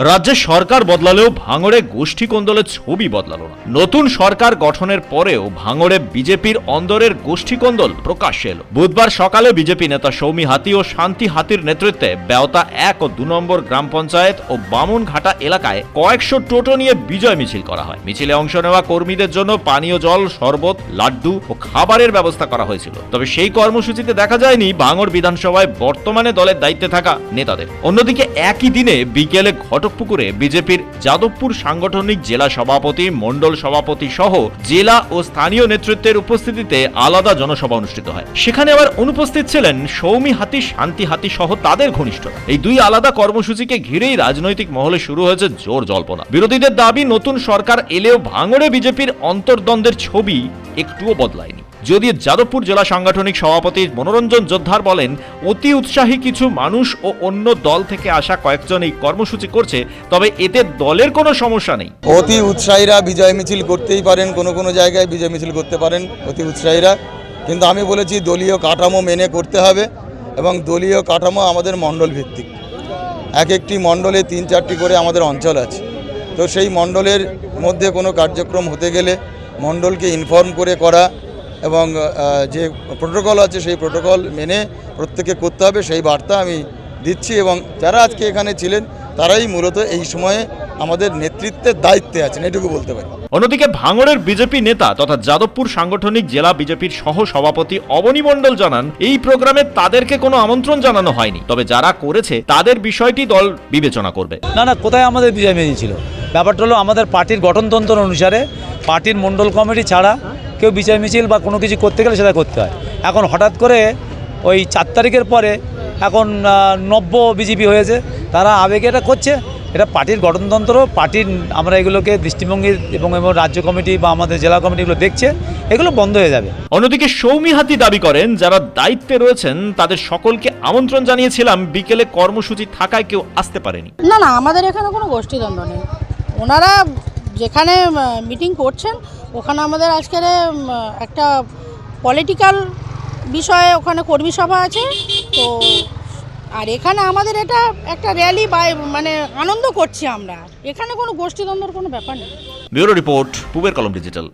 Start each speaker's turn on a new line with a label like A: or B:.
A: রাজ্যের সরকার বদলালেও ভাঙড়ে গোষ্ঠী কোন্দলের ছবি বদলালো না। নতুন সরকার গঠনের পরেও ভাঙড়ে বিজেপির অন্দরের গোষ্ঠী কোন্দল প্রকাশ্যে এলো। বুধবার সকালে বিজেপি নেতা সৌমি হাতি ও শান্তি হাতির নেতৃত্বে বেওতা 1 ও 2 নম্বর গ্রাম পঞ্চায়েত ও বামুনঘাটা এলাকায় কয়েকশো টোটো নিয়ে বিজয় মিছিল করা হয়। মিছিলে অংশ নেওয়া কর্মীদের জন্য পানীয় জল, শরবত, লাড্ডু ও খাবারের ব্যবস্থা করা হয়েছিল। তবে সেই কর্মসূচিতে দেখা যায়নি ভাঙড় বিধানসভায় বর্তমানে দলের দায়িত্বে থাকা নেতাদের। অন্যদিকে একই দিনে বিকেলে ঘটকপুকুরে বিজেপির যাদবপুর সাংগঠনিক জেলা সভাপতি, মণ্ডল সভাপতি সহ জেলা ও স্থানীয় নেতৃত্বের উপস্থিতিতে আলাদা জনসভা অনুষ্ঠিত হয়। সেখানে আবার অনুপস্থিত ছিলেন সৌমি হাতি, শান্তি হাতি সহ তাদের ঘনিষ্ঠরা। এই দুই আলাদা কর্মসূচিকে ঘিরেই রাজনৈতিক মহলে শুরু হয়েছে জোর জল্পনা। বিরোধীদের দাবি, নতুন সরকার এলেও ভাঙড়ে বিজেপির অন্তর্দ্বন্দ্বের ছবি একটুও বদলায়নি। যদিও যাদবপুর জেলা সাংগঠনিক সভাপতি মনোরঞ্জন যোদ্ধার বলেন, অতি উৎসাহী কিছু মানুষ ও অন্য দল থেকে আসা কয়েকজন এই কর্মসূচি করছে, তবে এতে দলের কোনো সমস্যা নেই।
B: অতি উৎসাহীরা বিজয় মিছিল করতেই পারেন, কোনো কোনো জায়গায় বিজয় মিছিল করতে পারেন অতি উৎসাহীরা, কিন্তু আমি বলেছি দলীয় কাঠামো মেনে করতে হবে এবং দলীয় কাঠামো আমাদের মণ্ডল ভিত্তিক। এক একটি মণ্ডলে 3-4টি করে আমাদের অঞ্চল আছে, তো সেই মণ্ডলের মধ্যে কোনো কার্যক্রম হতে গেলে মণ্ডলকে ইনফর্ম করে করা এবং যে প্রোটোকল আছে সেই প্রোটোকল মেনে প্রত্যেকে করতে হবে, সেই বার্তা আমি দিচ্ছি। এবং যারা আজকে এখানে ছিলেন তারাই মূলত এই সময়ে আমাদের নেতৃত্বের দায়িত্বে আছেন, এটুকু বলতে পারি।
A: অন্যদিকে ভাঙড়ের বিজেপি নেতা তথা যাদবপুর সাংগঠনিক জেলা বিজেপির সহ সভাপতি অবনী মণ্ডল জানান, এই প্রোগ্রামে তাদেরকে কোনো আমন্ত্রণ জানানো হয়নি, তবে যারা করেছে তাদের বিষয়টি দল বিবেচনা করবে।
C: না, কোথায় আমাদের বিজয় মিছিল ছিল? ব্যাপারটা হলো আমাদের পার্টির গঠনতন্ত্র অনুসারে পার্টির মণ্ডল কমিটি ছাড়া কেউ বিজয় মিছিল বা কোনো কিছু করতে গেলে সেটা করতে হয়। এখন হঠাৎ করে ওই 4 তারিখের পরে এখন নব্য বিজেপি হয়েছে, তারা আবেগে এটা করছে। এটা পার্টির গঠনতন্ত্র, পার্টির আমরা এগুলোকে দৃষ্টিভঙ্গি এবং রাজ্য কমিটি বা আমাদের জেলা কমিটি এগুলো দেখছে, এগুলো বন্ধ হয়ে যাবে।
A: অন্যদিকে সৌমি হাতি দাবি করেন, যারা দায়িত্বে রয়েছেন তাদের সকলকে আমন্ত্রণ জানিয়েছিলাম, বিকেলে কর্মসূচি থাকায় কেউ আসতে পারেনি।
D: না, আমাদের এখানে কোনো গোষ্ঠীদ্বন্দ্ব নেই। ওনারা যেখানে মিটিং করছেন ওখানে আমাদের আজকের একটা পলিটিক্যাল বিষয়ে ওখানে কর্মী সভা আছে, তো আর এখানে আমাদের এটা একটা র্যালি বা মানে আনন্দ করছি আমরা। এখানে কোনো গোষ্ঠীদ্বন্দ্বের কোনো ব্যাপার নেই।
A: ব্যুরো রিপোর্ট, পূবের কলম ডিজিটাল।